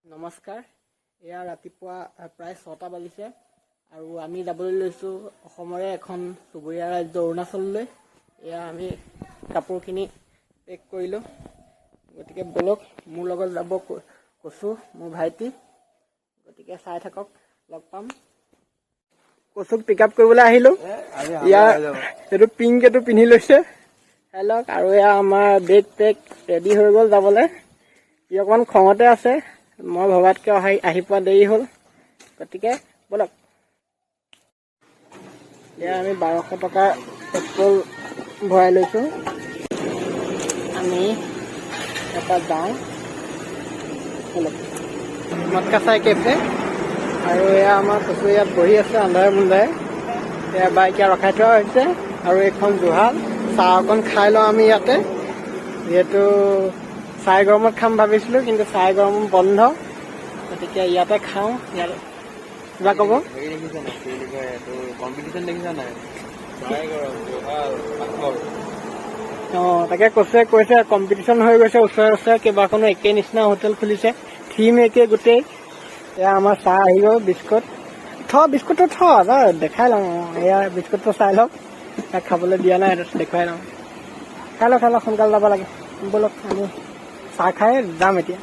নমস্কাৰ, এয়া ৰাতিপুৱা প্ৰায় 6টা বাজিছে আৰু আমি যাবলৈ লৈছোঁ অসমৰে এখন চুবুৰীয়া ৰাজ্য অৰুণাচললৈ। এয়া আমি কাপোৰখিনি পেক কৰিলোঁ, গতিকে বলক মোৰ লগত যাব কচু, মোৰ ভাইটি। গতিকে চাই থাকক, লগ পাম। কচুক পিক আপ কৰিবলৈ আহিলোঁ। ইয়াৰ এইটো পিংক এইটো পিন্ধি লৈছে চাই লওক। আৰু এয়া আমাৰ বেগ পেক ৰেডি হৈ গ'ল যাবলৈ। ই অকণমান খঙতে আছে, মই ভবাতকৈ আহি পোৱা দেৰি হ'ল। গতিকে বলক। এয়া আমি 1200 টকা পেট্ৰল ভৰাই লৈছোঁ। আমি এটা যাওঁ, বলক। মটকাচাই কেফে। আৰু এয়া আমাৰ কচু ইয়াত বহি আছে আন্ধাৰে মুন্ধাৰে। এয়া বাইক ইয়াত ৰখাই থোৱা হৈছে আৰু এইখন জুহাল। চাহ অকণ খাই লওঁ আমি ইয়াতে, যিহেতু চাই গৰমত খাম ভাবিছিলোঁ, কিন্তু চাই গৰম বন্ধ। গতিকে ইয়াতে খাওঁ। ইয়াত কিবা ক'ব? তাকে কৈছে কম্পিটিশ্যন হৈ গৈছে। ওচৰে ওচৰে কেইবাখনো একে নিচিনা হোটেল খুলিছে, থিম একে গোটেই। এয়া আমাৰ চাহ আহি গ'ল, বিস্কুট বিস্কুটটো দেখাই লওঁ। এয়া বিস্কুটটো চাই লওক, তাক খাবলৈ দিয়া নাই, দেখুৱাই লওঁ। খাই লওক সোনকালে যাব লাগে। বলক আমি চাহ খাই যাম এতিয়া।